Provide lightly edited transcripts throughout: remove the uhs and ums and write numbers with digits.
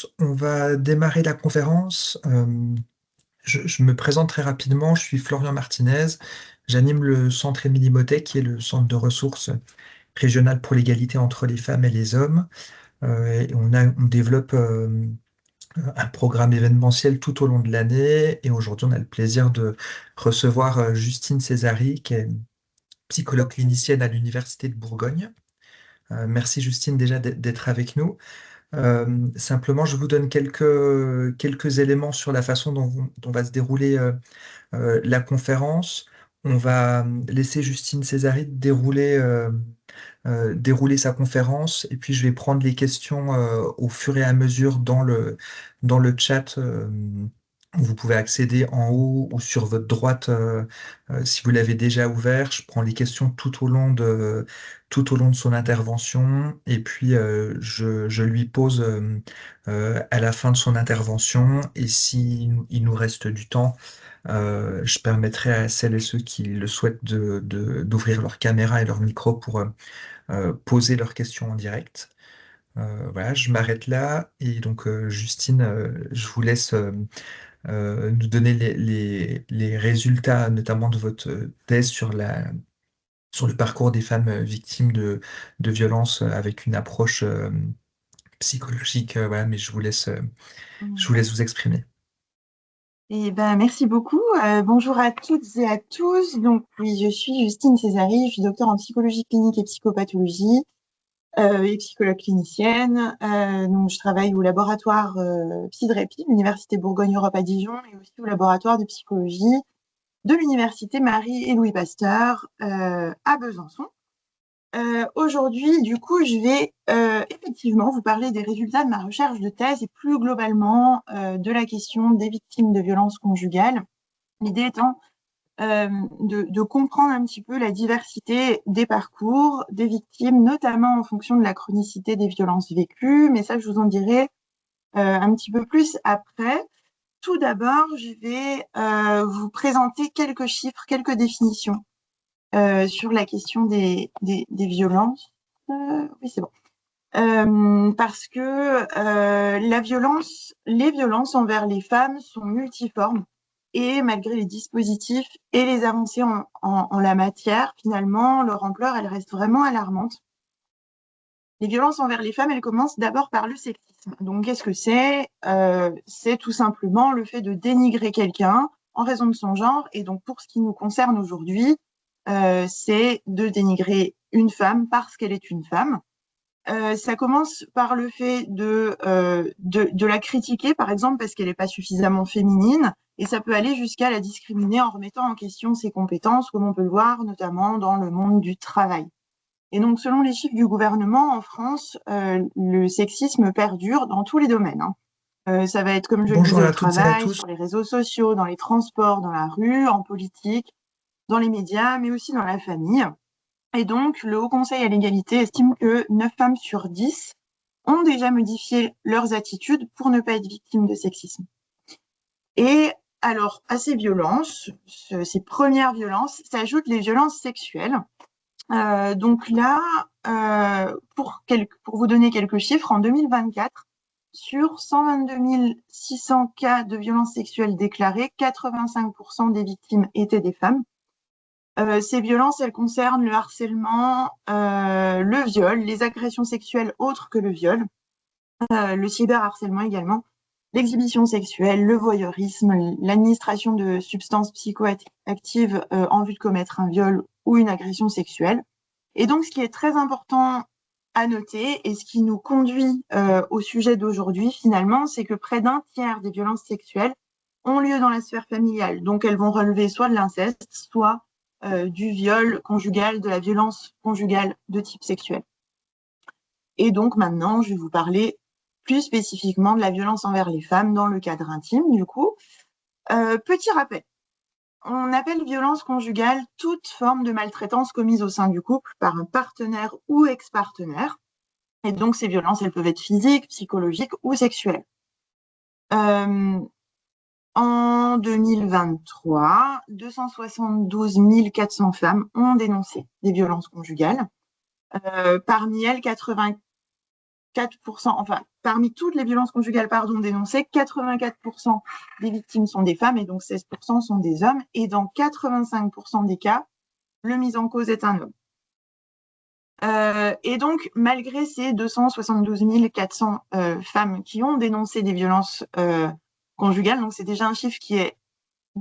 tous. On va démarrer la conférence. Je me présente très rapidement. Je suis Florian Martinez. J'anime le centre Émilie Mottet, qui est le centre de ressources régional pour l'égalité entre les femmes et les hommes. Et on développe un programme événementiel tout au long de l'année. Et aujourd'hui, on a le plaisir de recevoir Justine Césari, qui est psychologue clinicienne à l'Université de Bourgogne. Merci Justine déjà d'être avec nous. Simplement, je vous donne quelques éléments sur la façon dont va se dérouler la conférence. On va laisser Justine Césari dérouler sa conférence et puis je vais prendre les questions au fur et à mesure dans le chat. Vous pouvez accéder en haut ou sur votre droite si vous l'avez déjà ouvert. Je prends les questions tout au long de son intervention et puis je lui pose à la fin de son intervention et s'il nous reste du temps, je permettrai à celles et ceux qui le souhaitent d'ouvrir leur caméra et leur micro pour poser leurs questions en direct. Voilà, je m'arrête là et donc Justine, je vous laisse nous donner les résultats, notamment de votre thèse sur le parcours des femmes victimes de violences avec une approche psychologique. Voilà, mais je vous laisse vous exprimer. Eh ben, merci beaucoup. Bonjour à toutes et à tous. Donc, oui, je suis Justine Césari, je suis docteur en psychologie clinique et psychopathologie et psychologue clinicienne. Donc, je travaille au laboratoire PsyDREPI, l'Université Bourgogne-Europe à Dijon, et aussi au laboratoire de psychologie de l'Université Marie et Louis Pasteur à Besançon. Aujourd'hui, du coup, je vais effectivement vous parler des résultats de ma recherche de thèse et plus globalement de la question des victimes de violences conjugales. L'idée étant de comprendre un petit peu la diversité des parcours des victimes, notamment en fonction de la chronicité des violences vécues, mais ça, je vous en dirai un petit peu plus après. Tout d'abord, je vais vous présenter quelques chiffres, quelques définitions sur la question des violences. Oui, c'est bon. Parce que les violences envers les femmes sont multiformes et malgré les dispositifs et les avancées en la matière, finalement, leur ampleur, elle reste vraiment alarmante. Les violences envers les femmes, elles commencent d'abord par le sexisme. Donc, qu'est-ce que c'est? C'est tout simplement le fait de dénigrer quelqu'un en raison de son genre. Et donc, pour ce qui nous concerne aujourd'hui, c'est de dénigrer une femme parce qu'elle est une femme. Ça commence par le fait de la critiquer, par exemple, parce qu'elle n'est pas suffisamment féminine, et ça peut aller jusqu'à la discriminer en remettant en question ses compétences, comme on peut le voir notamment dans le monde du travail. Et donc, selon les chiffres du gouvernement, en France, le sexisme perdure dans tous les domaines, hein. Ça va être, comme je le Bonjour disais, au à toutes et à travail, tous. sur les réseaux sociaux, dans les transports, dans la rue, en politique, dans les médias, mais aussi dans la famille. Et donc, le Haut Conseil à l'égalité estime que 9 femmes sur 10 ont déjà modifié leurs attitudes pour ne pas être victimes de sexisme. Et alors, à ces violences, ces premières violences, s'ajoutent les violences sexuelles. Donc là, pour vous donner quelques chiffres, en 2024, sur 122 600 cas de violences sexuelles déclarés, 85% des victimes étaient des femmes. Ces violences, elles concernent le harcèlement, le viol, les agressions sexuelles autres que le viol, le cyberharcèlement également, l'exhibition sexuelle, le voyeurisme, l'administration de substances psychoactives en vue de commettre un viol ou une agression sexuelle. Et donc, ce qui est très important à noter et ce qui nous conduit au sujet d'aujourd'hui, finalement, c'est que près d'un tiers des violences sexuelles ont lieu dans la sphère familiale. Donc, elles vont relever soit de l'inceste, soit du viol conjugal, de la violence conjugale de type sexuel. Et donc, maintenant, je vais vous parler plus spécifiquement de la violence envers les femmes dans le cadre intime, du coup. Petit rappel. On appelle violence conjugale toute forme de maltraitance commise au sein du couple par un partenaire ou ex-partenaire. Et donc, ces violences, elles peuvent être physiques, psychologiques ou sexuelles. En 2023, 272 400 femmes ont dénoncé des violences conjugales. Parmi elles, enfin, parmi toutes les violences conjugales dénoncées, 84% des victimes sont des femmes et donc 16% sont des hommes. Et dans 85% des cas, le mis en cause est un homme. Et donc, malgré ces 272 400 femmes qui ont dénoncé des violences conjugales, donc c'est déjà un chiffre qui est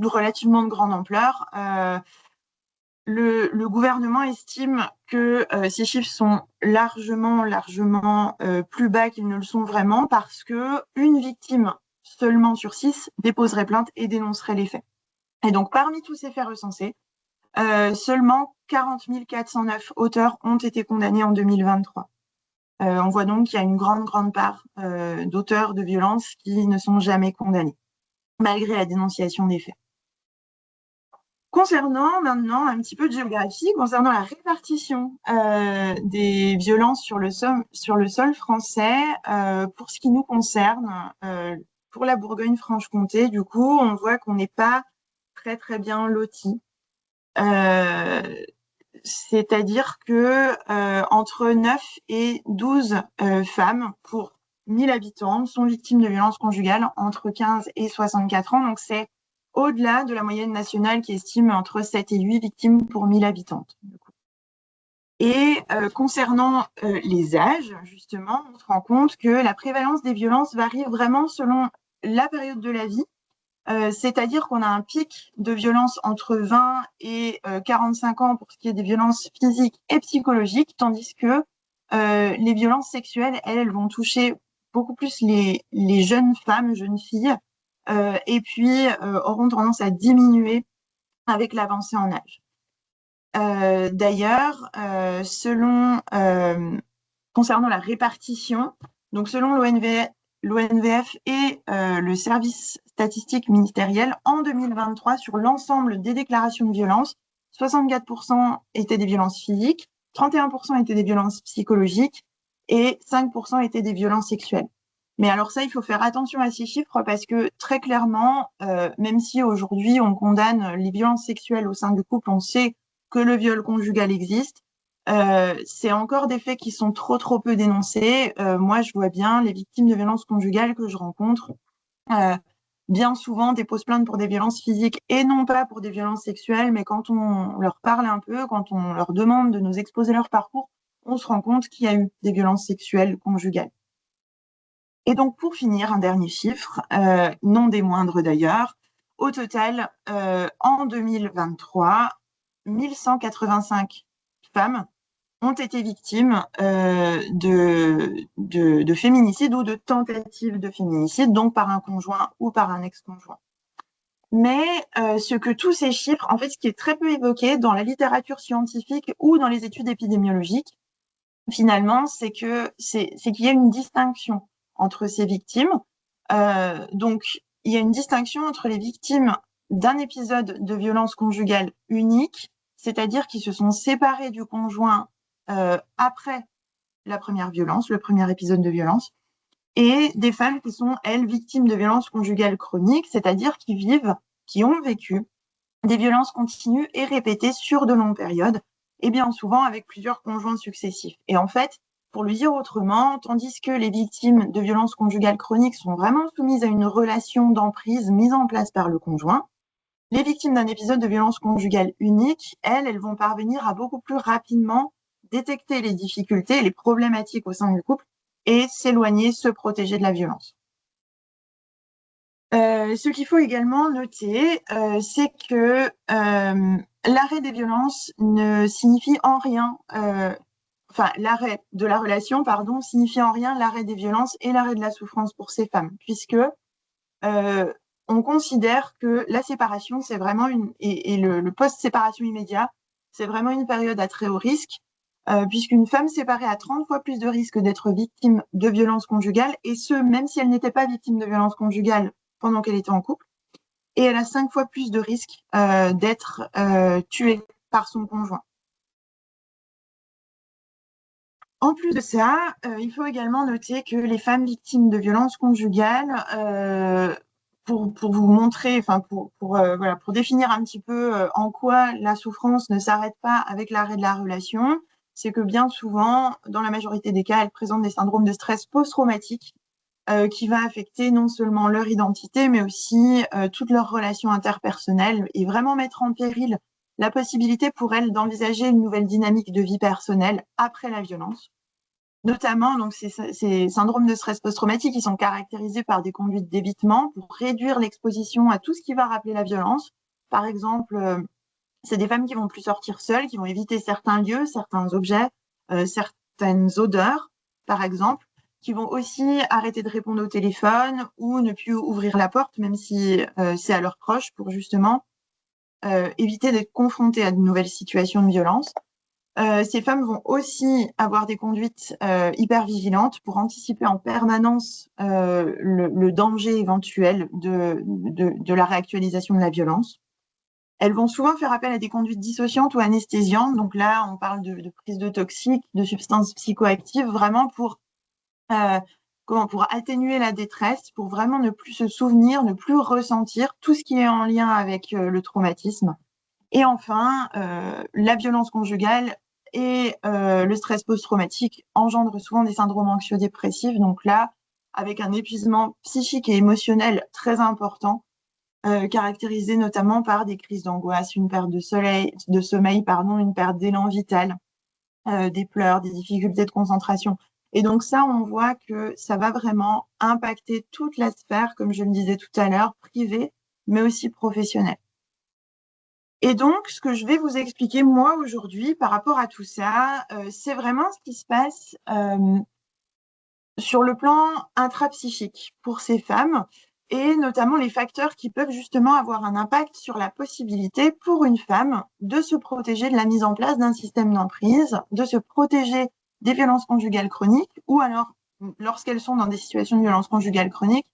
relativement de grande ampleur, le gouvernement estime que ces chiffres sont largement plus bas qu'ils ne le sont vraiment parce qu'une victime seulement sur 6 déposerait plainte et dénoncerait les faits. Et donc, parmi tous ces faits recensés, seulement 40 409 auteurs ont été condamnés en 2023. On voit donc qu'il y a une grande part d'auteurs de violences qui ne sont jamais condamnés, malgré la dénonciation des faits. Concernant maintenant un petit peu de géographie, concernant la répartition des violences sur le sol français, pour ce qui nous concerne, pour la Bourgogne-Franche-Comté, du coup, on voit qu'on n'est pas très bien lotis. C'est-à-dire que entre 9 et 12 femmes pour 1000 habitants sont victimes de violences conjugales entre 15 et 64 ans. Donc, c'est au-delà de la moyenne nationale qui estime entre 7 et 8 victimes pour 1000 habitants. Et concernant les âges, justement, on se rend compte que la prévalence des violences varie vraiment selon la période de la vie. C'est-à-dire qu'on a un pic de violence entre 20 et 45 ans pour ce qui est des violences physiques et psychologiques, tandis que les violences sexuelles, elles vont toucher beaucoup plus les jeunes femmes, jeunes filles, et puis auront tendance à diminuer avec l'avancée en âge. D'ailleurs, concernant la répartition, donc selon l'ONVF et le service statistique ministériel, en 2023, sur l'ensemble des déclarations de violence, 64% étaient des violences physiques, 31% étaient des violences psychologiques et 5% étaient des violences sexuelles. Mais alors ça, il faut faire attention à ces chiffres parce que très clairement, même si aujourd'hui on condamne les violences sexuelles au sein du couple, on sait que le viol conjugal existe. C'est encore des faits qui sont trop peu dénoncés. Moi, je vois bien les victimes de violences conjugales que je rencontre bien souvent déposent plainte pour des violences physiques et non pas pour des violences sexuelles, mais quand on leur parle un peu, quand on leur demande de nous exposer leur parcours, on se rend compte qu'il y a eu des violences sexuelles conjugales. Et donc, pour finir, un dernier chiffre, non des moindres d'ailleurs. Au total, en 2023, 1185 femmes ont été victimes de féminicide ou de tentative de féminicide, donc par un conjoint ou par un ex-conjoint. Mais ce que tous ces chiffres, en fait, ce qui est très peu évoqué dans la littérature scientifique ou dans les études épidémiologiques, finalement, c'est qu'il y a une distinction entre ces victimes. Donc, il y a une distinction entre les victimes d'un épisode de violence conjugale unique, c'est-à-dire qui se sont séparées du conjoint après la première violence, le premier épisode de violence, et des femmes qui sont, elles, victimes de violences conjugales chroniques, c'est-à-dire qui ont vécu des violences continues et répétées sur de longues périodes, et bien souvent avec plusieurs conjoints successifs. Et en fait, pour le dire autrement, tandis que les victimes de violences conjugales chroniques sont vraiment soumises à une relation d'emprise mise en place par le conjoint, les victimes d'un épisode de violence conjugale unique, elles vont parvenir à beaucoup plus rapidement détecter les difficultés, les problématiques au sein du couple et s'éloigner, se protéger de la violence. Ce qu'il faut également noter, c'est que l'arrêt des violences ne signifie en rien, l'arrêt de la relation, signifie en rien l'arrêt des violences et l'arrêt de la souffrance pour ces femmes, puisque on considère que la séparation, c'est vraiment le post-séparation immédiat, c'est vraiment une période à très haut risque, puisqu'une femme séparée a 30 fois plus de risques d'être victime de violences conjugales, et ce, même si elle n'était pas victime de violences conjugales pendant qu'elle était en couple, et elle a 5 fois plus de risques d'être tuée par son conjoint. En plus de ça, il faut également noter que les femmes victimes de violences conjugales, pour vous montrer, pour définir un petit peu en quoi la souffrance ne s'arrête pas avec l'arrêt de la relation, c'est que bien souvent, dans la majorité des cas, elles présentent des syndromes de stress post-traumatique qui va affecter non seulement leur identité, mais aussi toutes leurs relations interpersonnelles et vraiment mettre en péril la possibilité pour elles d'envisager une nouvelle dynamique de vie personnelle après la violence. Notamment, donc, ces syndromes de stress post-traumatique, ils sont caractérisés par des conduites d'évitement pour réduire l'exposition à tout ce qui va rappeler la violence. Par exemple, c'est des femmes qui vont plus sortir seules, qui vont éviter certains lieux, certains objets, certaines odeurs, par exemple, qui vont aussi arrêter de répondre au téléphone ou ne plus ouvrir la porte, même si c'est à leurs proches, pour justement éviter d'être confrontées à de nouvelles situations de violence. Ces femmes vont aussi avoir des conduites hyper vigilantes pour anticiper en permanence le danger éventuel de la réactualisation de la violence. Elles vont souvent faire appel à des conduites dissociantes ou anesthésiantes. Donc là, on parle de prise de toxiques, de substances psychoactives, vraiment pour atténuer la détresse, pour vraiment ne plus se souvenir, ne plus ressentir tout ce qui est en lien avec le traumatisme. Et enfin, la violence conjugale et le stress post-traumatique engendrent souvent des syndromes anxio-dépressifs. Donc là, avec un épuisement psychique et émotionnel très important, caractérisé notamment par des crises d'angoisse, une perte de sommeil, une perte d'élan vital, des pleurs, des difficultés de concentration. Et donc ça, on voit que ça va vraiment impacter toute la sphère, comme je le disais tout à l'heure, privée, mais aussi professionnelle. Et donc, ce que je vais vous expliquer, moi, aujourd'hui, par rapport à tout ça, c'est vraiment ce qui se passe sur le plan intrapsychique pour ces femmes, et notamment les facteurs qui peuvent justement avoir un impact sur la possibilité pour une femme de se protéger de la mise en place d'un système d'emprise, de se protéger des violences conjugales chroniques, ou alors, lorsqu'elles sont dans des situations de violence conjugale chronique,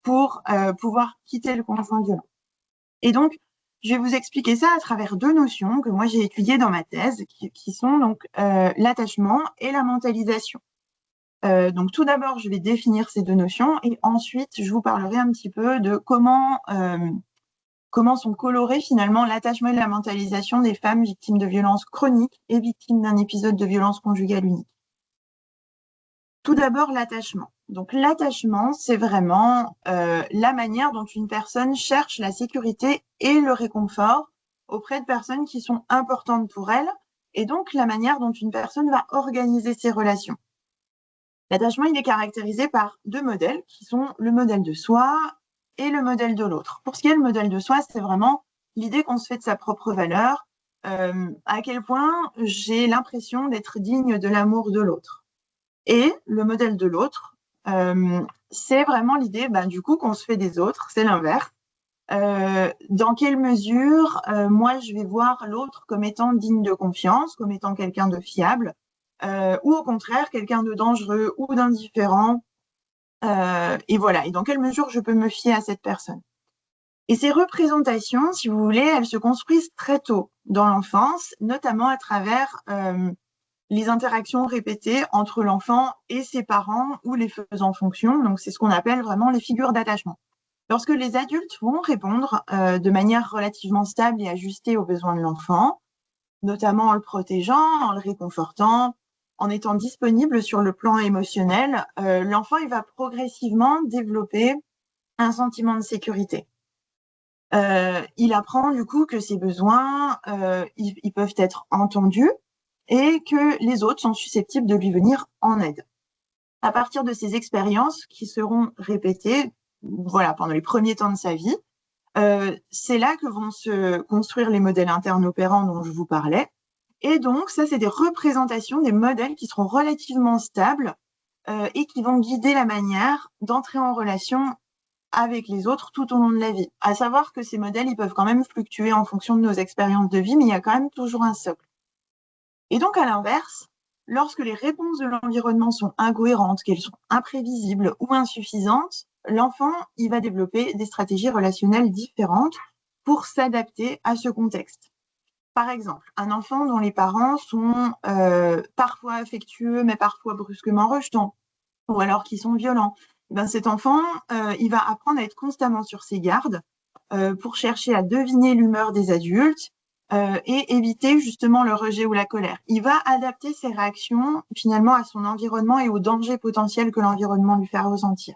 pour pouvoir quitter le conjoint violent. Et donc, je vais vous expliquer ça à travers deux notions que moi j'ai étudiées dans ma thèse, qui sont donc l'attachement et la mentalisation. Donc tout d'abord, je vais définir ces deux notions et ensuite, je vous parlerai un petit peu de comment sont colorés finalement l'attachement et la mentalisation des femmes victimes de violences chroniques et victimes d'un épisode de violence conjugale unique. Tout d'abord, l'attachement. Donc l'attachement, c'est vraiment la manière dont une personne cherche la sécurité et le réconfort auprès de personnes qui sont importantes pour elle, et donc la manière dont une personne va organiser ses relations. L'attachement, il est caractérisé par deux modèles qui sont le modèle de soi et le modèle de l'autre. Pour ce qui est le modèle de soi, c'est vraiment l'idée qu'on se fait de sa propre valeur, à quel point j'ai l'impression d'être digne de l'amour de l'autre. Et le modèle de l'autre, c'est vraiment l'idée du coup qu'on se fait des autres, c'est l'inverse. Dans quelle mesure moi je vais voir l'autre comme étant digne de confiance, comme étant quelqu'un de fiable, ou au contraire quelqu'un de dangereux ou d'indifférent, et voilà, et dans quelle mesure je peux me fier à cette personne. Et ces représentations, si vous voulez, elles se construisent très tôt dans l'enfance, notamment à travers les interactions répétées entre l'enfant et ses parents ou les faisant fonction. Donc c'est ce qu'on appelle vraiment les figures d'attachement. Lorsque les adultes vont répondre de manière relativement stable et ajustée aux besoins de l'enfant, notamment en le protégeant, en le réconfortant, en étant disponible sur le plan émotionnel, l'enfant il va progressivement développer un sentiment de sécurité. Il apprend du coup que ses besoins ils peuvent être entendus et que les autres sont susceptibles de lui venir en aide. À partir de ces expériences qui seront répétées pendant les premiers temps de sa vie, c'est là que vont se construire les modèles internes opérants dont je vous parlais. Et donc, ça, c'est des représentations, des modèles qui seront relativement stables et qui vont guider la manière d'entrer en relation avec les autres tout au long de la vie. À savoir que ces modèles, ils peuvent quand même fluctuer en fonction de nos expériences de vie, mais il y a quand même toujours un socle. Et donc, à l'inverse, lorsque les réponses de l'environnement sont incohérentes, qu'elles sont imprévisibles ou insuffisantes, l'enfant, il va développer des stratégies relationnelles différentes pour s'adapter à ce contexte. Par exemple, un enfant dont les parents sont parfois affectueux, mais parfois brusquement rejetants, ou alors qui sont violents, cet enfant, il va apprendre à être constamment sur ses gardes pour chercher à deviner l'humeur des adultes, et éviter justement le rejet ou la colère. Il va adapter ses réactions finalement à son environnement et aux dangers potentiels que l'environnement lui fait ressentir.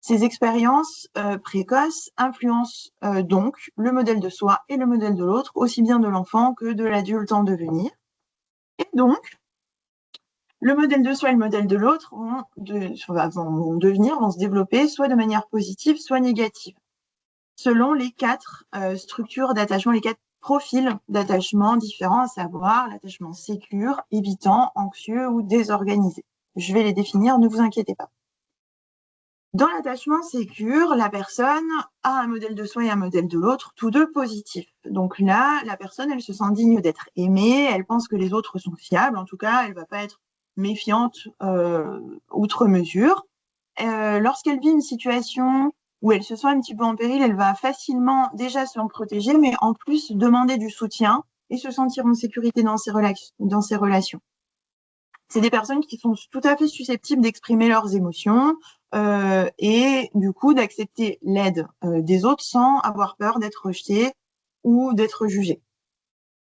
Ces expériences précoces influencent donc le modèle de soi et le modèle de l'autre, aussi bien de l'enfant que de l'adulte en devenir. Et donc, le modèle de soi et le modèle de l'autre vont se développer soit de manière positive, soit négative, selon les 4 structures d'attachement, les 4 profils d'attachement différents, à savoir l'attachement sécure, évitant, anxieux ou désorganisé. Je vais les définir, ne vous inquiétez pas. Dans l'attachement sécure, la personne a un modèle de soi et un modèle de l'autre, tous deux positifs. Donc là, la personne, elle se sent digne d'être aimée, elle pense que les autres sont fiables, en tout cas, elle ne va pas être méfiante outre mesure. Lorsqu'elle vit une situation où elle se sent un petit peu en péril, elle va facilement déjà se protéger, mais en plus demander du soutien et se sentir en sécurité dans ses relations. C'est des personnes qui sont tout à fait susceptibles d'exprimer leurs émotions et du coup d'accepter l'aide des autres sans avoir peur d'être rejetées ou d'être jugées.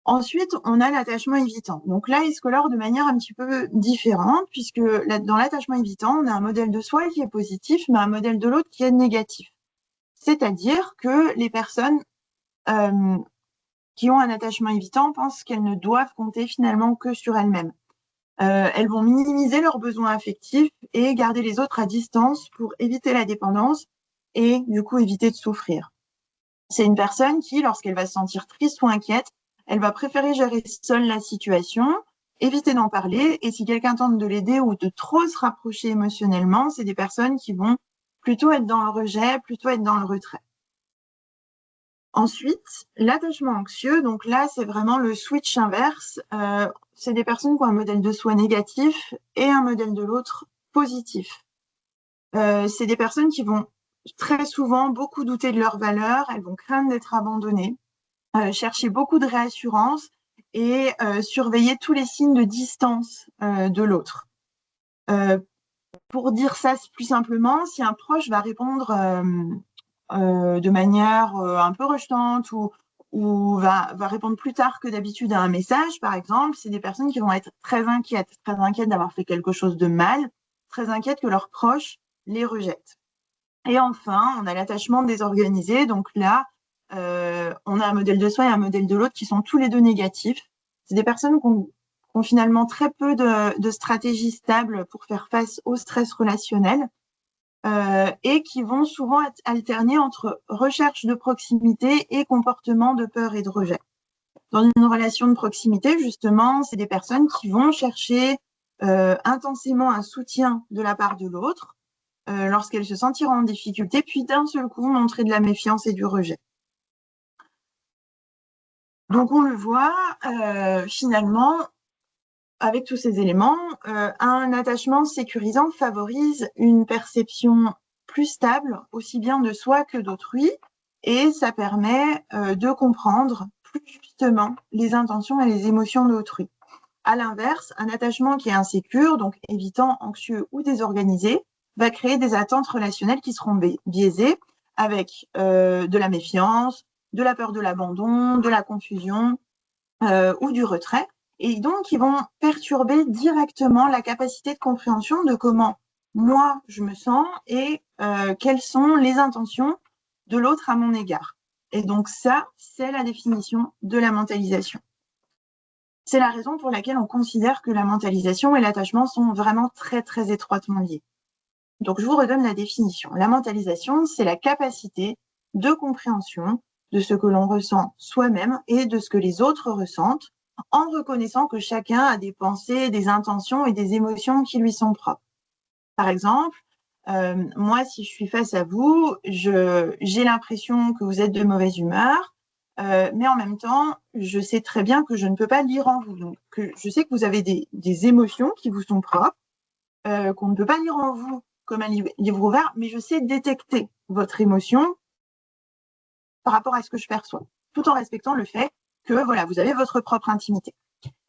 Ensuite, on a l'attachement évitant. Donc là, il se colore de manière un petit peu différente, puisque dans l'attachement évitant, on a un modèle de soi qui est positif, mais un modèle de l'autre qui est négatif. C'est-à-dire que les personnes qui ont un attachement évitant pensent qu'elles ne doivent compter finalement que sur elles-mêmes. Elles vont minimiser leurs besoins affectifs et garder les autres à distance pour éviter la dépendance et du coup éviter de souffrir. C'est une personne qui, lorsqu'elle va se sentir triste ou inquiète, elle va préférer gérer seule la situation, éviter d'en parler, et si quelqu'un tente de l'aider ou de trop se rapprocher émotionnellement, c'est des personnes qui vont plutôt être dans le rejet, plutôt être dans le retrait. Ensuite, l'attachement anxieux, donc là, c'est vraiment le switch inverse. C'est des personnes qui ont un modèle de soi négatif et un modèle de l'autre positif. C'est des personnes qui vont très souvent beaucoup douter de leurs valeurs, elles vont craindre d'être abandonnées, chercher beaucoup de réassurance et surveiller tous les signes de distance de l'autre. Pour dire ça plus simplement, si un proche va répondre de manière un peu rejetante ou va répondre plus tard que d'habitude à un message, par exemple, c'est des personnes qui vont être très inquiètes d'avoir fait quelque chose de mal, très inquiètes que leurs proches les rejettent. Et enfin, on a l'attachement désorganisé. Donc là, on a un modèle de soi et un modèle de l'autre qui sont tous les deux négatifs. C'est des personnes qui ont finalement très peu de stratégies stables pour faire face au stress relationnel et qui vont souvent alterner entre recherche de proximité et comportement de peur et de rejet. Dans une relation de proximité, justement, c'est des personnes qui vont chercher intensément un soutien de la part de l'autre lorsqu'elles se sentiront en difficulté, puis d'un seul coup montrer de la méfiance et du rejet. Donc on le voit, finalement, avec tous ces éléments, un attachement sécurisant favorise une perception plus stable, aussi bien de soi que d'autrui, et ça permet de comprendre plus justement les intentions et les émotions d'autrui. À l'inverse, un attachement qui est insécure, donc évitant, anxieux ou désorganisé, va créer des attentes relationnelles qui seront biaisées avec de la méfiance, de la peur de l'abandon, de la confusion ou du retrait, et donc ils vont perturber directement la capacité de compréhension de comment moi je me sens et quelles sont les intentions de l'autre à mon égard. Et donc ça, c'est la définition de la mentalisation. C'est la raison pour laquelle on considère que la mentalisation et l'attachement sont vraiment très, très étroitement liés. Donc, je vous redonne la définition. La mentalisation, c'est la capacité de compréhension de ce que l'on ressent soi-même et de ce que les autres ressentent, en reconnaissant que chacun a des pensées, des intentions et des émotions qui lui sont propres. Par exemple, moi, si je suis face à vous, j'ai l'impression que vous êtes de mauvaise humeur, mais en même temps, je sais très bien que je ne peux pas lire en vous. Donc, je sais que vous avez des émotions qui vous sont propres, qu'on ne peut pas lire en vous comme un livre ouvert, mais je sais détecter votre émotion par rapport à ce que je perçois, tout en respectant le fait que voilà, vous avez votre propre intimité.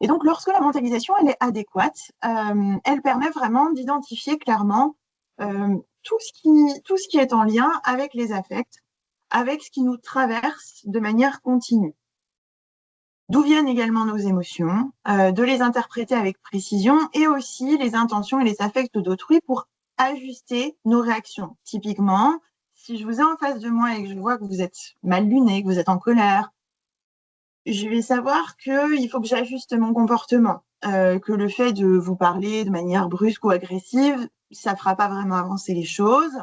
Et donc, lorsque la mentalisation elle est adéquate, elle permet vraiment d'identifier clairement tout ce qui est en lien avec les affects, avec ce qui nous traverse de manière continue. d'où viennent également nos émotions, de les interpréter avec précision et aussi les intentions et les affects d'autrui pour ajuster nos réactions. Typiquement, si je vous ai en face de moi et que je vois que vous êtes mal luné, que vous êtes en colère, je vais savoir qu'il faut que j'ajuste mon comportement, que le fait de vous parler de manière brusque ou agressive, ça ne fera pas vraiment avancer les choses.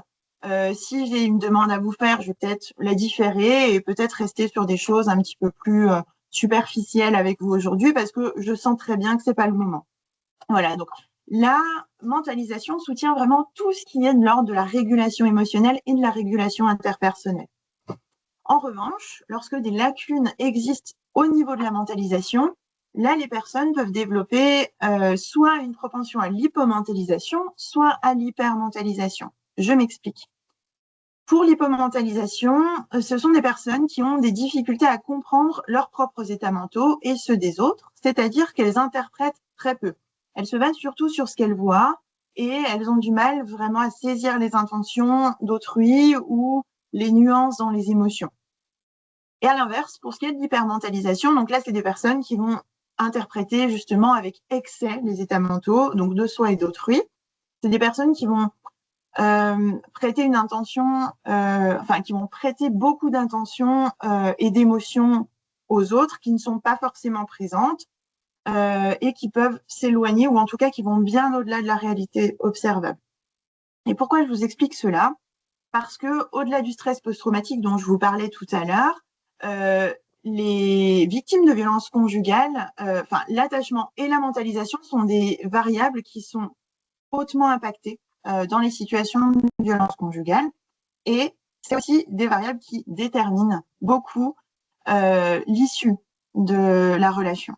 Si j'ai une demande à vous faire, je vais peut-être la différer et peut-être rester sur des choses un petit peu plus superficielles avec vous aujourd'hui parce que je sens très bien que ce n'est pas le moment. Voilà, donc la mentalisation soutient vraiment tout ce qui est de l'ordre de la régulation émotionnelle et de la régulation interpersonnelle. En revanche, lorsque des lacunes existent au niveau de la mentalisation, là, les personnes peuvent développer soit une propension à l'hypomentalisation, soit à l'hypermentalisation. Je m'explique. Pour l'hypomentalisation, ce sont des personnes qui ont des difficultés à comprendre leurs propres états mentaux et ceux des autres, c'est-à-dire qu'elles interprètent très peu. Elles se basent surtout sur ce qu'elles voient et elles ont du mal vraiment à saisir les intentions d'autrui ou les nuances dans les émotions. Et à l'inverse, pour ce qui est de l'hypermentalisation, donc là, c'est des personnes qui vont interpréter justement avec excès les états mentaux, donc de soi et d'autrui. C'est des personnes qui vont prêter une intention, qui vont prêter beaucoup d'intentions et d'émotions aux autres qui ne sont pas forcément présentes et qui peuvent s'éloigner ou en tout cas qui vont bien au-delà de la réalité observable. Et pourquoi je vous explique cela? Parce que au-delà du stress post-traumatique dont je vous parlais tout à l'heure, les victimes de violences conjugales, l'attachement et la mentalisation sont des variables qui sont hautement impactées dans les situations de violence conjugale. Et c'est aussi des variables qui déterminent beaucoup l'issue de la relation.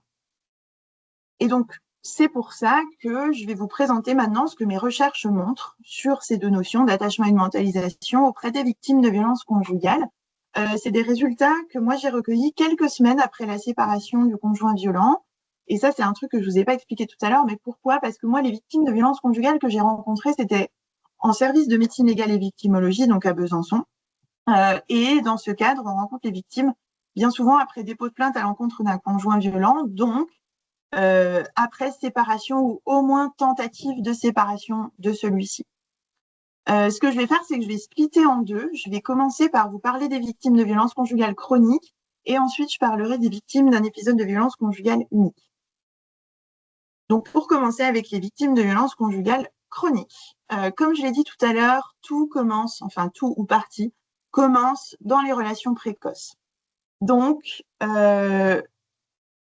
Et donc, c'est pour ça que je vais vous présenter maintenant ce que mes recherches montrent sur ces deux notions d'attachement et de mentalisation auprès des victimes de violences conjugales. C'est des résultats que moi j'ai recueillis quelques semaines après la séparation du conjoint violent. Et ça, c'est un truc que je ne vous ai pas expliqué tout à l'heure. Mais pourquoi? Parce que moi, les victimes de violences conjugales que j'ai rencontrées, c'était en service de médecine légale et victimologie, donc à Besançon. Et dans ce cadre, on rencontre les victimes bien souvent après dépôt de plainte à l'encontre d'un conjoint violent, donc après séparation ou au moins tentative de séparation de celui-ci. Ce que je vais faire, c'est que je vais splitter en deux. Je vais commencer par vous parler des victimes de violences conjugales chroniques et ensuite je parlerai des victimes d'un épisode de violence conjugale unique. Donc pour commencer avec les victimes de violences conjugales chroniques. Comme je l'ai dit tout à l'heure, tout commence, enfin tout ou partie, commence dans les relations précoces. Donc,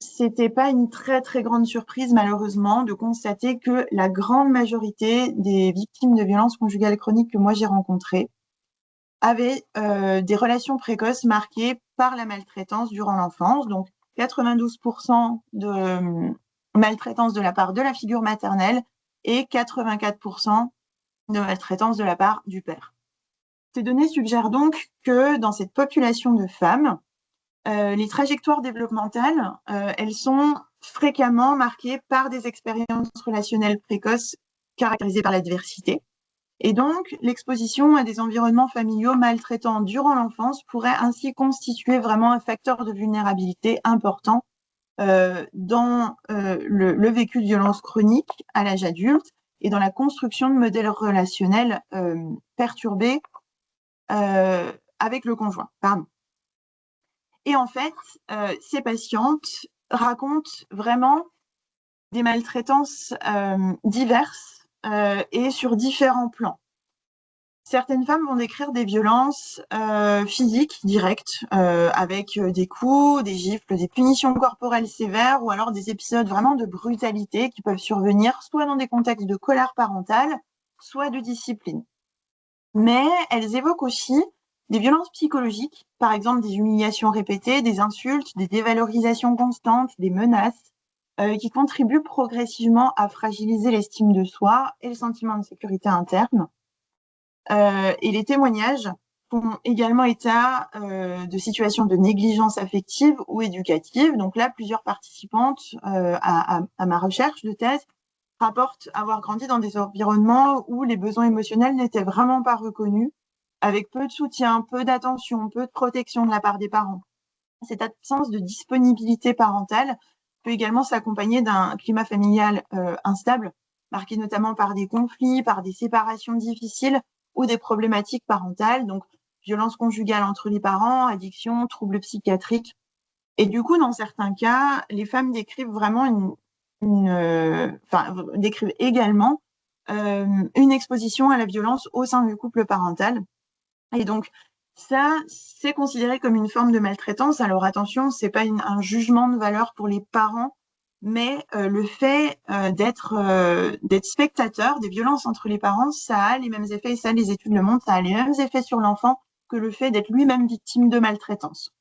c'était pas une très très grande surprise malheureusement de constater que la grande majorité des victimes de violences conjugales chroniques que moi j'ai rencontrées avaient des relations précoces marquées par la maltraitance durant l'enfance. Donc 92% de maltraitance de la part de la figure maternelle et 84% de maltraitance de la part du père. Ces données suggèrent donc que dans cette population de femmes, les trajectoires développementales, elles sont fréquemment marquées par des expériences relationnelles précoces caractérisées par l'adversité. Et donc, l'exposition à des environnements familiaux maltraitants durant l'enfance pourrait ainsi constituer vraiment un facteur de vulnérabilité important dans le vécu de violences chroniques à l'âge adulte et dans la construction de modèles relationnels perturbés avec le conjoint. Pardon. Et en fait, ces patientes racontent vraiment des maltraitances diverses et sur différents plans. Certaines femmes vont décrire des violences physiques directes avec des coups, des gifles, des punitions corporelles sévères ou alors des épisodes vraiment de brutalité qui peuvent survenir soit dans des contextes de colère parentale, soit de discipline. Mais elles évoquent aussi des violences psychologiques, par exemple des humiliations répétées, des insultes, des dévalorisations constantes, des menaces, qui contribuent progressivement à fragiliser l'estime de soi et le sentiment de sécurité interne. Et les témoignages font également état de situations de négligence affective ou éducative. Donc là, plusieurs participantes à ma recherche de thèse rapportent avoir grandi dans des environnements où les besoins émotionnels n'étaient vraiment pas reconnus, avec peu de soutien, peu d'attention, peu de protection de la part des parents. Cette absence de disponibilité parentale peut également s'accompagner d'un climat familial instable, marqué notamment par des conflits, par des séparations difficiles ou des problématiques parentales, donc violence conjugale entre les parents, addiction, troubles psychiatriques. Et du coup, dans certains cas, les femmes décrivent vraiment décrivent également une exposition à la violence au sein du couple parental. Et donc, ça, c'est considéré comme une forme de maltraitance. Alors attention, c'est pas un jugement de valeur pour les parents, mais le fait d'être spectateur des violences entre les parents, ça a les mêmes effets, et ça, les études le montrent, ça a les mêmes effets sur l'enfant que le fait d'être lui-même victime de maltraitance.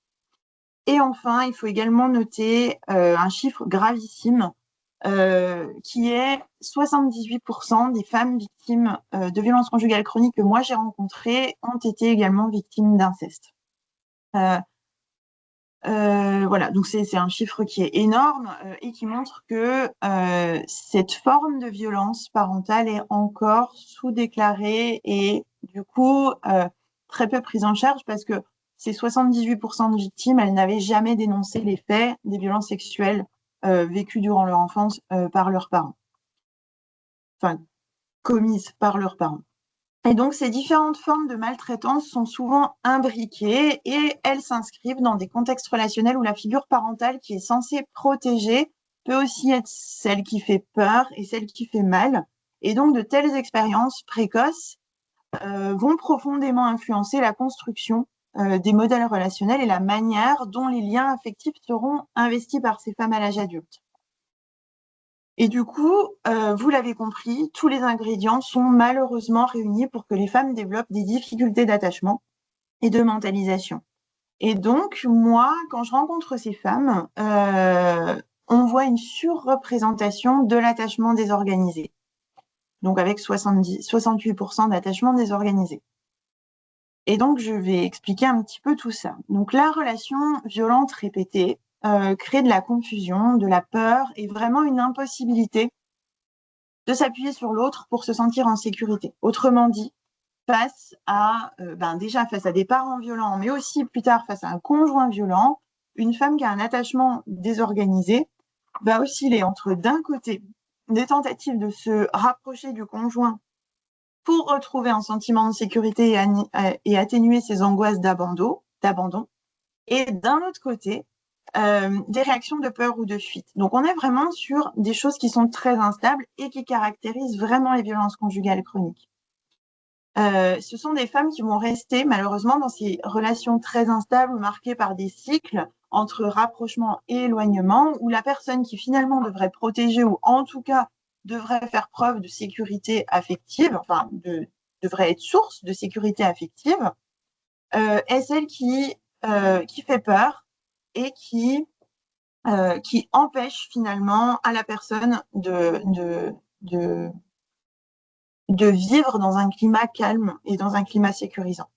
Et enfin, il faut également noter un chiffre gravissime qui est 78% des femmes victimes de violences conjugales chroniques que moi j'ai rencontrées ont été également victimes d'inceste. Voilà, donc c'est un chiffre qui est énorme et qui montre que cette forme de violence parentale est encore sous-déclarée et du coup très peu prise en charge parce que ces 78% de victimes, elles n'avaient jamais dénoncé les faits des violences sexuelles vécues durant leur enfance par leurs parents, enfin commises par leurs parents. Et donc, ces différentes formes de maltraitance sont souvent imbriquées et elles s'inscrivent dans des contextes relationnels où la figure parentale qui est censée protéger peut aussi être celle qui fait peur et celle qui fait mal. Et donc, de telles expériences précoces vont profondément influencer la construction des modèles relationnels et la manière dont les liens affectifs seront investis par ces femmes à l'âge adulte. Et du coup, vous l'avez compris, tous les ingrédients sont malheureusement réunis pour que les femmes développent des difficultés d'attachement et de mentalisation. Et donc, moi, quand je rencontre ces femmes, on voit une surreprésentation de l'attachement désorganisé. Donc, avec 68% d'attachement désorganisé. Et donc, je vais expliquer un petit peu tout ça. Donc, la relation violente répétée crée de la confusion, de la peur et vraiment une impossibilité de s'appuyer sur l'autre pour se sentir en sécurité. Autrement dit, déjà face à des parents violents, mais aussi plus tard face à un conjoint violent, une femme qui a un attachement désorganisé va osciller entre, d'un côté, des tentatives de se rapprocher du conjoint pour retrouver un sentiment de sécurité et atténuer ses angoisses d'abandon, et d'un autre côté, des réactions de peur ou de fuite. Donc, on est vraiment sur des choses qui sont très instables et qui caractérisent vraiment les violences conjugales chroniques. Ce sont des femmes qui vont rester malheureusement dans ces relations très instables marquées par des cycles entre rapprochement et éloignement, où la personne qui finalement devrait protéger ou en tout cas devrait faire preuve de sécurité affective, devrait être source de sécurité affective, est celle qui fait peur et qui empêche finalement à la personne de vivre dans un climat calme et dans un climat sécurisant.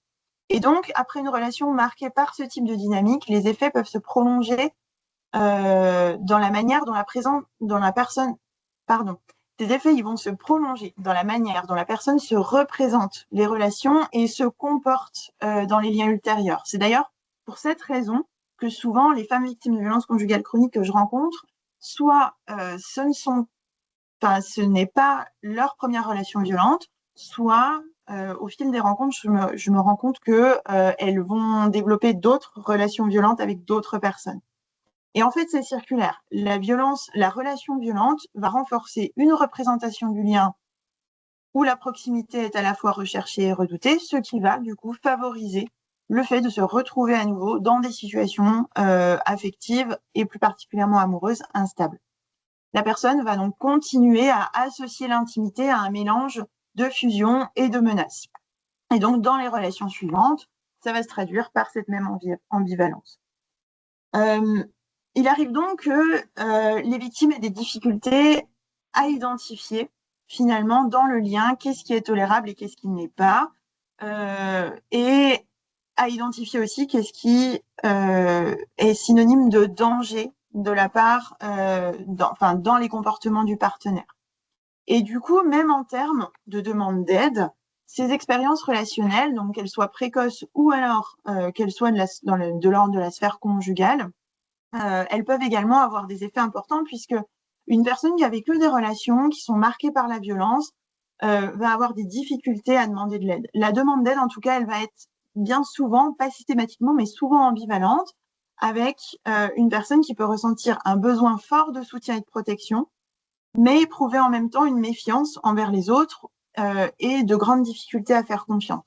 Et donc, après une relation marquée par ce type de dynamique, les effets peuvent se prolonger dans la manière dont ces effets, ils vont se prolonger dans la manière dont la personne se représente les relations et se comporte dans les liens ultérieurs. C'est d'ailleurs pour cette raison que souvent, les femmes victimes de violences conjugales chroniques que je rencontre, soit ce n'est pas leur première relation violente, soit au fil des rencontres, je me rends compte qu'elles vont développer d'autres relations violentes avec d'autres personnes. Et en fait, c'est circulaire. La relation violente va renforcer une représentation du lien où la proximité est à la fois recherchée et redoutée, ce qui va du coup favoriser le fait de se retrouver à nouveau dans des situations affectives et plus particulièrement amoureuses instables. La personne va donc continuer à associer l'intimité à un mélange de fusion et de menace. Et donc, dans les relations suivantes, ça va se traduire par cette même ambivalence. Il arrive donc que les victimes aient des difficultés à identifier finalement dans le lien qu'est-ce qui est tolérable et qu'est-ce qui n'est pas, et à identifier aussi qu'est-ce qui est synonyme de danger de la part, dans les comportements du partenaire. Et du coup, même en termes de demande d'aide, ces expériences relationnelles, donc qu'elles soient précoces ou alors qu'elles soient de l'ordre de la sphère conjugale, elles peuvent également avoir des effets importants puisque une personne qui a vécu des relations qui sont marquées par la violence va avoir des difficultés à demander de l'aide. La demande d'aide, en tout cas, elle va être bien souvent, pas systématiquement, mais souvent ambivalente, avec une personne qui peut ressentir un besoin fort de soutien et de protection, mais éprouver en même temps une méfiance envers les autres et de grandes difficultés à faire confiance.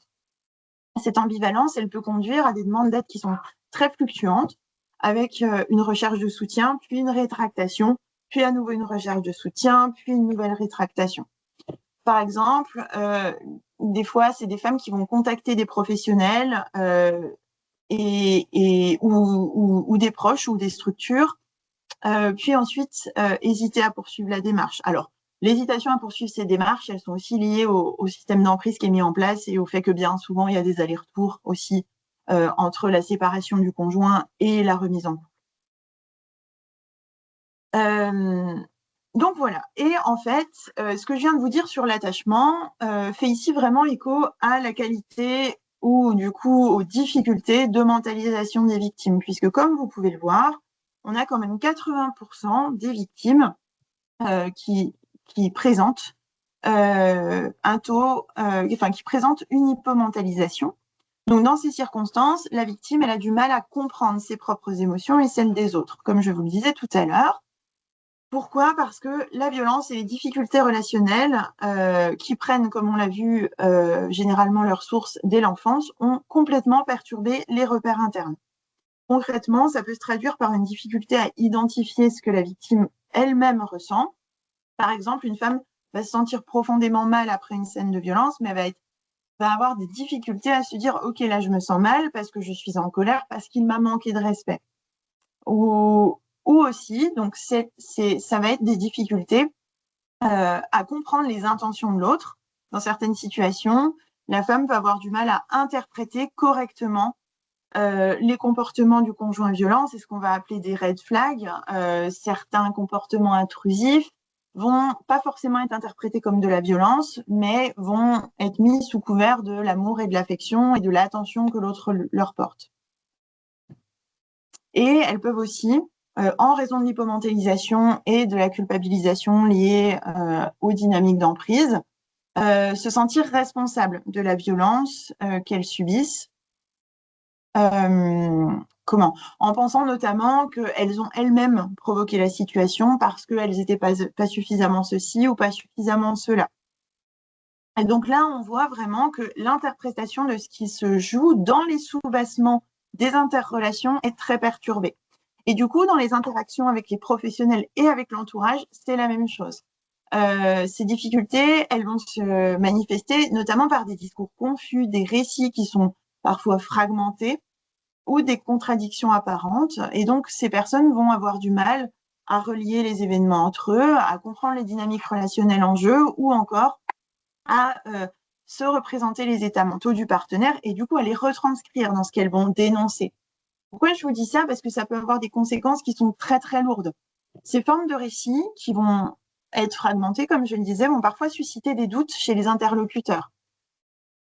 Cette ambivalence, elle peut conduire à des demandes d'aide qui sont très fluctuantes, avec une recherche de soutien, puis une rétractation, puis à nouveau une recherche de soutien, puis une nouvelle rétractation. Par exemple, des fois, c'est des femmes qui vont contacter des professionnels ou des proches ou des structures, puis ensuite hésiter à poursuivre la démarche. Alors, l'hésitation à poursuivre ces démarches, elles sont aussi liées au système d'emprise qui est mis en place et au fait que bien souvent, il y a des allers-retours aussi entre la séparation du conjoint et la remise en couple. Donc voilà. Et en fait, ce que je viens de vous dire sur l'attachement fait ici vraiment écho à la qualité ou du coup aux difficultés de mentalisation des victimes, puisque comme vous pouvez le voir, on a quand même 80% des victimes qui présentent un taux, qui présentent une hypomentalisation. Donc, dans ces circonstances, la victime, elle a du mal à comprendre ses propres émotions et celles des autres, comme je vous le disais tout à l'heure. Pourquoi? Parce que la violence et les difficultés relationnelles qui prennent, comme on l'a vu, généralement leur source dès l'enfance, ont complètement perturbé les repères internes. Concrètement, ça peut se traduire par une difficulté à identifier ce que la victime elle-même ressent. Par exemple, une femme va se sentir profondément mal après une scène de violence, mais elle va avoir des difficultés à se dire « Ok, là, je me sens mal parce que je suis en colère, parce qu'il m'a manqué de respect. » Ou aussi, donc ça va être des difficultés à comprendre les intentions de l'autre. Dans certaines situations, la femme va avoir du mal à interpréter correctement les comportements du conjoint violent, c'est ce qu'on va appeler des red flags. Certains comportements intrusifs vont pas forcément être interprétés comme de la violence, mais vont être mis sous couvert de l'amour et de l'affection et de l'attention que l'autre leur porte. Et elles peuvent aussi, en raison de l'hypomentalisation et de la culpabilisation liée aux dynamiques d'emprise, se sentir responsables de la violence qu'elles subissent. En pensant notamment qu'elles ont elles-mêmes provoqué la situation parce qu'elles n'étaient pas suffisamment ceci ou pas suffisamment cela. Et donc là, on voit vraiment que l'interprétation de ce qui se joue dans les sous-bassements des interrelations est très perturbée. Et du coup, dans les interactions avec les professionnels et avec l'entourage, c'est la même chose. Ces difficultés, elles vont se manifester notamment par des discours confus, des récits qui sont parfois fragmentés ou des contradictions apparentes. Et donc, ces personnes vont avoir du mal à relier les événements entre eux, à comprendre les dynamiques relationnelles en jeu ou encore à se représenter les états mentaux du partenaire et du coup à les retranscrire dans ce qu'elles vont dénoncer. Pourquoi je vous dis ça? Parce que ça peut avoir des conséquences qui sont très très lourdes. Ces formes de récits qui vont être fragmentées, comme je le disais, vont parfois susciter des doutes chez les interlocuteurs.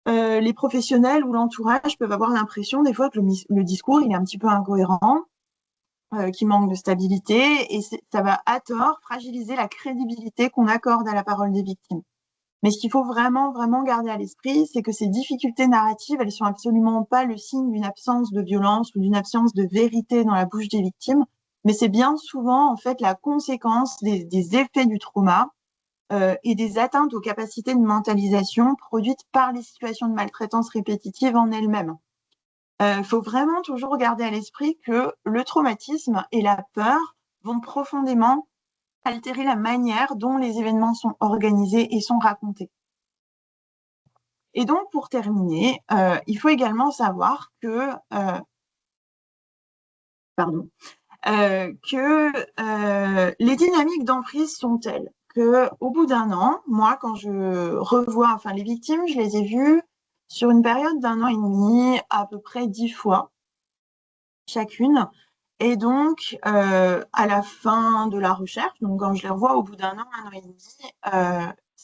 Les professionnels ou l'entourage peuvent avoir l'impression des fois que le discours il est un petit peu incohérent, qu'il manque de stabilité, et ça va à tort fragiliser la crédibilité qu'on accorde à la parole des victimes. Mais ce qu'il faut vraiment, vraiment garder à l'esprit, c'est que ces difficultés narratives, elles sont absolument pas le signe d'une absence de violence ou d'une absence de vérité dans la bouche des victimes, mais c'est bien souvent en fait la conséquence des effets du trauma et des atteintes aux capacités de mentalisation produites par les situations de maltraitance répétitive en elles-mêmes. Faut vraiment toujours garder à l'esprit que le traumatisme et la peur vont profondément altérer la manière dont les événements sont organisés et sont racontés. Et donc, pour terminer, il faut également savoir que, les dynamiques d'emprise sont telles qu'au bout d'un an, moi, quand je revois, les victimes, je les ai vues sur une période d'1 an et demi, à peu près 10 fois chacune. Et donc, à la fin de la recherche, donc quand je les revois au bout d'1 an, 1 an et demi,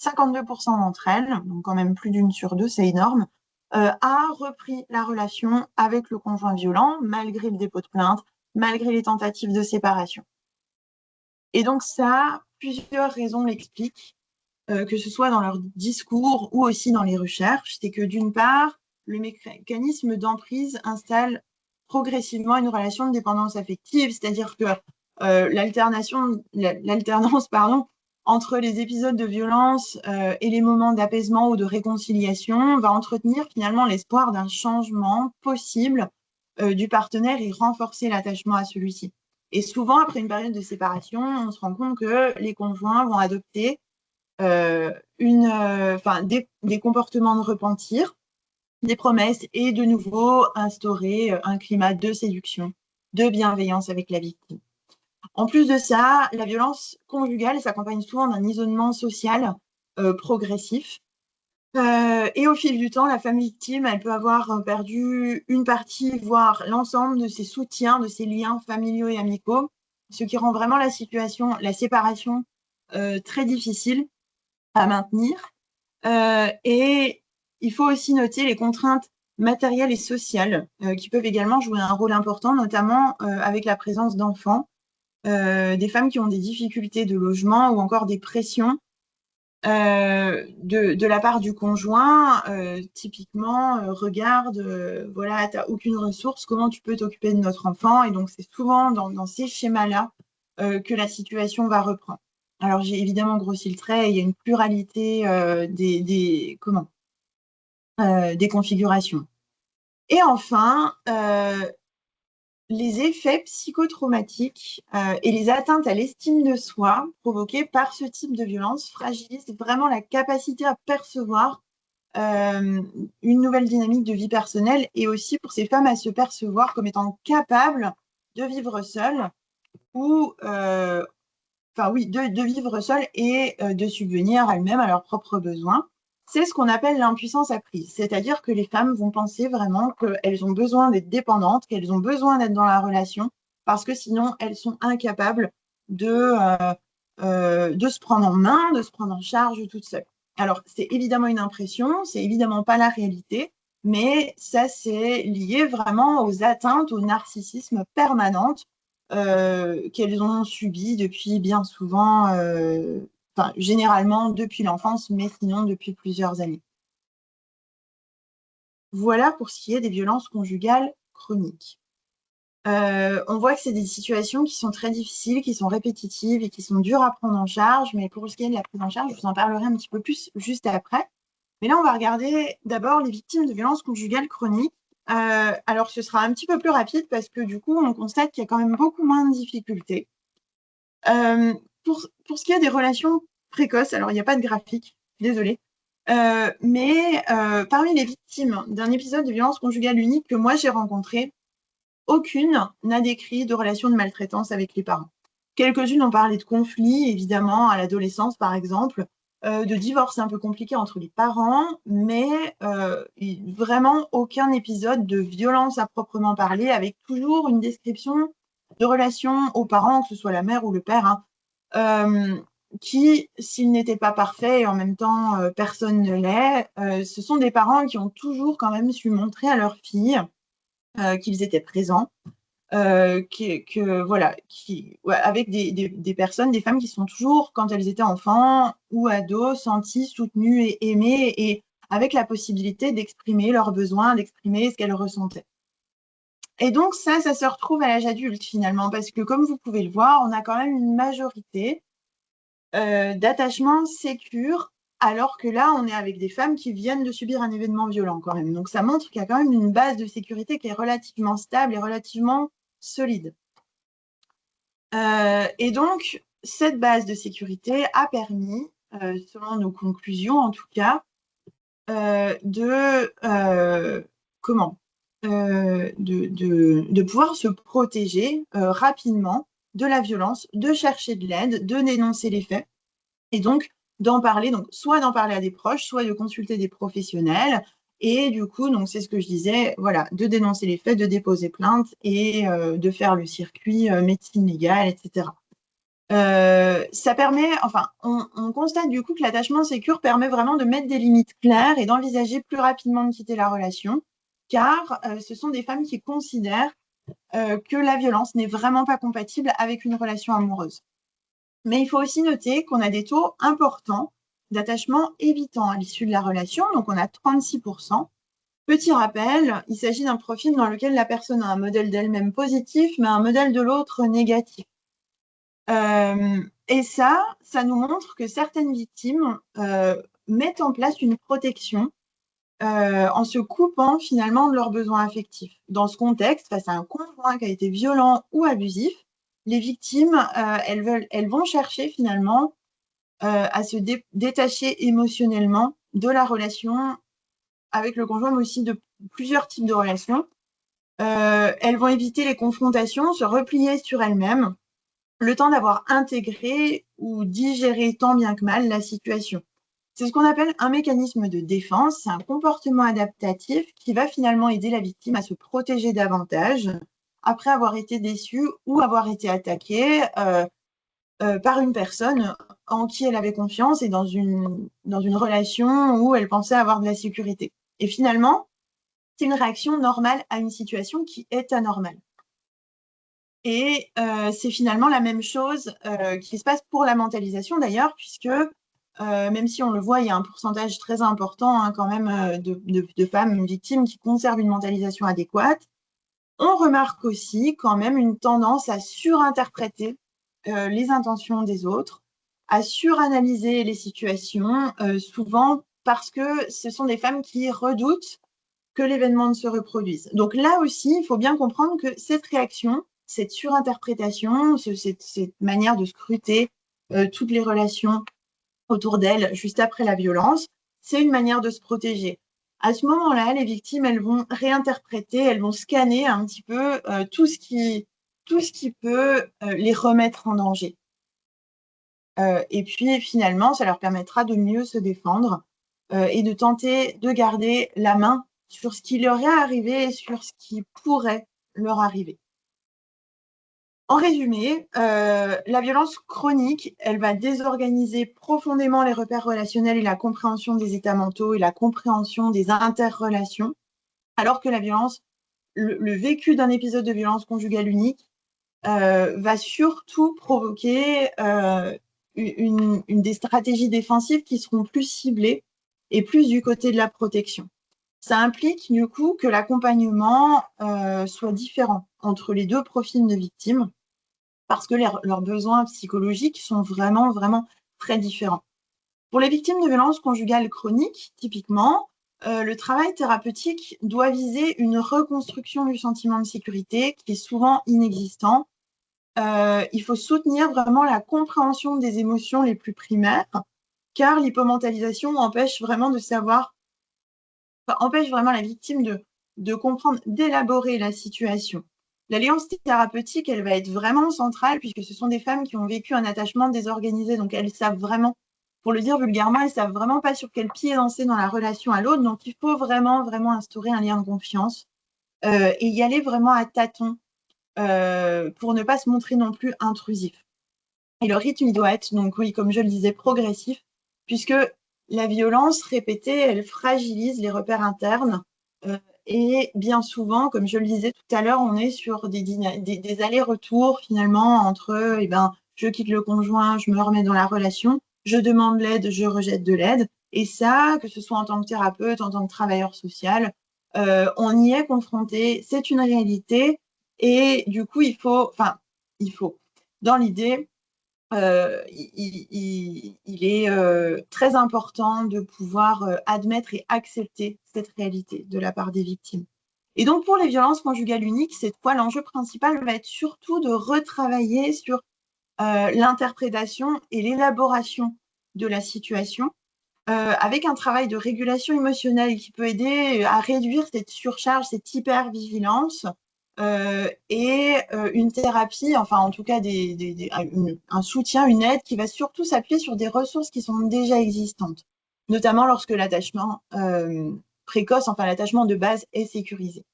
52% d'entre elles, donc quand même plus d'une sur deux, c'est énorme, a repris la relation avec le conjoint violent, malgré le dépôt de plainte, malgré les tentatives de séparation. Et donc ça, plusieurs raisons l'expliquent, que ce soit dans leur discours ou aussi dans les recherches. C'est que d'une part, le mécanisme d'emprise installe progressivement une relation de dépendance affective, c'est-à-dire que l'alternance entre les épisodes de violence et les moments d'apaisement ou de réconciliation va entretenir finalement l'espoir d'un changement possible du partenaire et renforcer l'attachement à celui-ci. Et souvent, après une période de séparation, on se rend compte que les conjoints vont adopter des comportements de repentir, des promesses et de nouveau instaurer un climat de séduction, de bienveillance avec la victime. En plus de ça, la violence conjugale s'accompagne souvent d'un isolement social progressif. Et au fil du temps, la femme victime, elle peut avoir perdu une partie, voire l'ensemble de ses soutiens, de ses liens familiaux et amicaux, ce qui rend vraiment la séparation très difficile à maintenir. Et il faut aussi noter les contraintes matérielles et sociales qui peuvent également jouer un rôle important, notamment avec la présence d'enfants, des femmes qui ont des difficultés de logement ou encore des pressions de la part du conjoint, typiquement, regarde, voilà, tu n'as aucune ressource, comment tu peux t'occuper de notre enfant? Et donc, c'est souvent dans ces schémas-là que la situation va reprendre. Alors, j'ai évidemment grossi le trait, il y a une pluralité des configurations. Et enfin, les effets psychotraumatiques et les atteintes à l'estime de soi provoquées par ce type de violence fragilisent vraiment la capacité à percevoir une nouvelle dynamique de vie personnelle et aussi pour ces femmes à se percevoir comme étant capables de vivre seules ou de vivre seules et de subvenir à elles-mêmes à leurs propres besoins. C'est ce qu'on appelle l'impuissance apprise, c'est-à-dire que les femmes vont penser vraiment qu'elles ont besoin d'être dépendantes, qu'elles ont besoin d'être dans la relation, parce que sinon elles sont incapables de se prendre en main, de se prendre en charge toutes seules. Alors, c'est évidemment une impression, c'est évidemment pas la réalité, mais ça, c'est lié vraiment aux atteintes, au narcissisme permanente qu'elles ont subies depuis bien souvent, généralement depuis l'enfance, mais sinon depuis plusieurs années. Voilà pour ce qui est des violences conjugales chroniques. On voit que c'est des situations qui sont très difficiles, qui sont répétitives et qui sont dures à prendre en charge, mais pour ce qui est de la prise en charge, je vous en parlerai un petit peu plus juste après. Mais là, on va regarder d'abord les victimes de violences conjugales chroniques. Alors, ce sera un petit peu plus rapide parce que du coup, on constate qu'il y a quand même beaucoup moins de difficultés. Pour ce qui est des relations précoces, alors il n'y a pas de graphique, désolée, mais parmi les victimes d'un épisode de violence conjugale unique que moi j'ai rencontré, aucune n'a décrit de relation de maltraitance avec les parents. Quelques-unes ont parlé de conflits, évidemment, à l'adolescence par exemple, de divorces un peu compliqués entre les parents, mais vraiment aucun épisode de violence à proprement parler, avec toujours une description de relation aux parents, que ce soit la mère ou le père, qui, s'ils n'étaient pas parfaits et en même temps personne ne l'est, ce sont des parents qui ont toujours quand même su montrer à leurs filles qu'ils étaient présents, avec des personnes, des femmes qui sont toujours, quand elles étaient enfants ou ados, senties, soutenues et aimées, et avec la possibilité d'exprimer leurs besoins, d'exprimer ce qu'elles ressentaient. Et donc ça se retrouve à l'âge adulte finalement, parce que comme vous pouvez le voir, on a quand même une majorité d'attachements sécures, alors que là, on est avec des femmes qui viennent de subir un événement violent quand même. Donc ça montre qu'il y a quand même une base de sécurité qui est relativement stable et relativement solide. Et donc, cette base de sécurité a permis, selon nos conclusions en tout cas, de pouvoir se protéger rapidement de la violence, de chercher de l'aide, de dénoncer les faits, et donc d'en parler, donc soit d'en parler à des proches, soit de consulter des professionnels. Et du coup, donc c'est ce que je disais, voilà, de dénoncer les faits, de déposer plainte et de faire le circuit médecine légale, etc. Ça permet, enfin, on constate du coup que l'attachement sécure permet vraiment de mettre des limites claires et d'envisager plus rapidement de quitter la relation, car ce sont des femmes qui considèrent que la violence n'est vraiment pas compatible avec une relation amoureuse. Mais il faut aussi noter qu'on a des taux importants d'attachement évitant à l'issue de la relation, donc on a 36%. Petit rappel, il s'agit d'un profil dans lequel la personne a un modèle d'elle-même positif, mais un modèle de l'autre négatif. Et ça nous montre que certaines victimes mettent en place une protection en se coupant finalement de leurs besoins affectifs. Dans ce contexte, face à un conjoint qui a été violent ou abusif, les victimes, elles vont chercher finalement à se détacher émotionnellement de la relation avec le conjoint, mais aussi de plusieurs types de relations. Elles vont éviter les confrontations, se replier sur elles-mêmes, le temps d'avoir intégré ou digéré tant bien que mal la situation. C'est ce qu'on appelle un mécanisme de défense, c'est un comportement adaptatif qui va finalement aider la victime à se protéger davantage après avoir été déçue ou avoir été attaquée par une personne en qui elle avait confiance et dans une relation où elle pensait avoir de la sécurité. Et finalement, c'est une réaction normale à une situation qui est anormale. Et c'est finalement la même chose qui se passe pour la mentalisation d'ailleurs, puisque même si on le voit, il y a un pourcentage très important quand même de femmes victimes qui conservent une mentalisation adéquate. On remarque aussi quand même une tendance à surinterpréter les intentions des autres, à suranalyser les situations, souvent parce que ce sont des femmes qui redoutent que l'événement ne se reproduise. Donc là aussi, il faut bien comprendre que cette réaction, cette surinterprétation, cette manière de scruter toutes les relations autour d'elles juste après la violence, c'est une manière de se protéger. À ce moment-là, les victimes, elles vont réinterpréter, elles vont scanner un petit peu tout ce qui peut les remettre en danger. Et puis finalement, ça leur permettra de mieux se défendre et de tenter de garder la main sur ce qui leur est arrivé et sur ce qui pourrait leur arriver. En résumé, la violence chronique, elle va désorganiser profondément les repères relationnels et la compréhension des états mentaux et la compréhension des interrelations, alors que la violence, le vécu d'un épisode de violence conjugale unique va surtout provoquer des stratégies défensives qui seront plus ciblées et plus du côté de la protection. Ça implique du coup que l'accompagnement soit différent entre les deux profils de victimes parce que leurs besoins psychologiques sont vraiment, vraiment très différents. Pour les victimes de violences conjugales chroniques, typiquement, le travail thérapeutique doit viser une reconstruction du sentiment de sécurité qui est souvent inexistant. Il faut soutenir vraiment la compréhension des émotions les plus primaires, car l'hypomentalisation empêche vraiment la victime de comprendre, d'élaborer la situation. L'alliance thérapeutique, elle va être vraiment centrale puisque ce sont des femmes qui ont vécu un attachement désorganisé, donc elles savent vraiment, pour le dire vulgairement, elles savent vraiment pas sur quel pied danser dans la relation à l'autre, donc il faut vraiment, vraiment instaurer un lien de confiance et y aller vraiment à tâtons pour ne pas se montrer non plus intrusif. Et le rythme, il doit être, donc oui, comme je le disais, progressif, puisque la violence répétée, elle fragilise les repères internes. Et bien souvent, comme je le disais tout à l'heure, on est sur des allers-retours finalement entre je quitte le conjoint, je me remets dans la relation, je demande l'aide, je rejette de l'aide. Et ça, que ce soit en tant que thérapeute, en tant que travailleur social, on y est confronté, c'est une réalité. Et du coup, il faut, dans l'idée, il est très important de pouvoir admettre et accepter cette réalité de la part des victimes. Et donc, pour les violences conjugales uniques, cette fois, l'enjeu principal va être surtout de retravailler sur l'interprétation et l'élaboration de la situation, avec un travail de régulation émotionnelle qui peut aider à réduire cette surcharge, cette hypervigilance, et une thérapie, enfin en tout cas un soutien, une aide qui va surtout s'appuyer sur des ressources qui sont déjà existantes, notamment lorsque l'attachement précoce, enfin l'attachement de base est sécurisé.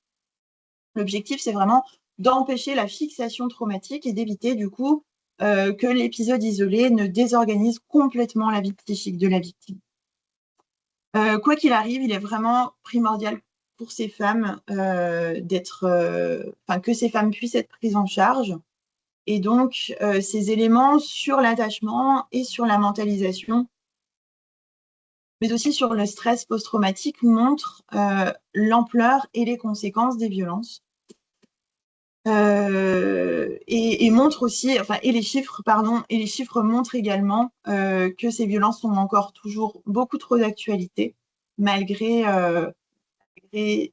L'objectif, c'est vraiment d'empêcher la fixation traumatique et d'éviter du coup que l'épisode isolé ne désorganise complètement la vie psychique de la victime. Quoi qu'il arrive, il est vraiment primordial pour ces femmes que ces femmes puissent être prises en charge. Et donc, ces éléments sur l'attachement et sur la mentalisation, mais aussi sur le stress post-traumatique, montrent l'ampleur et les conséquences des violences. Et montrent aussi, et les chiffres montrent également que ces violences sont encore toujours beaucoup trop d'actualité, malgré des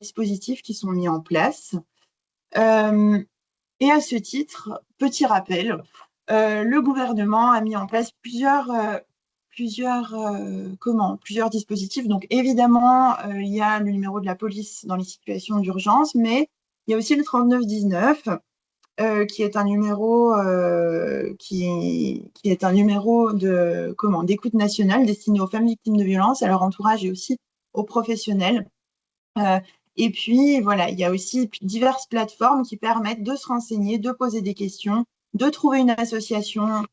dispositifs qui sont mis en place. Et à ce titre, petit rappel, le gouvernement a mis en place plusieurs dispositifs. Donc évidemment, il y a le numéro de la police dans les situations d'urgence, mais il y a aussi le 3919, qui est un numéro d'écoute nationale destiné aux femmes victimes de violences, à leur entourage et aussi aux professionnels. Et puis, voilà, il y a aussi diverses plateformes qui permettent de se renseigner, de poser des questions, de trouver une association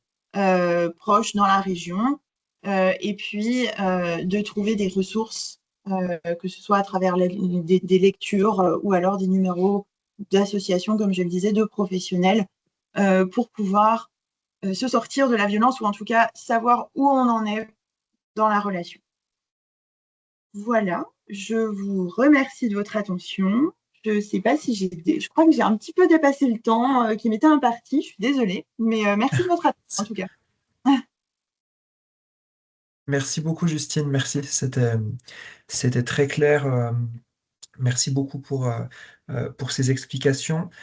proche dans la région, et puis de trouver des ressources, que ce soit à travers des lectures ou alors des numéros d'associations, comme je le disais, de professionnels, pour pouvoir se sortir de la violence ou en tout cas savoir où on en est dans la relation. Voilà, je vous remercie de votre attention. Je sais pas si je crois que j'ai un petit peu dépassé le temps qui m'était imparti, je suis désolée, mais merci de votre attention en tout cas. Merci beaucoup, Justine. Merci. C'était très clair. Merci beaucoup pour ces explications.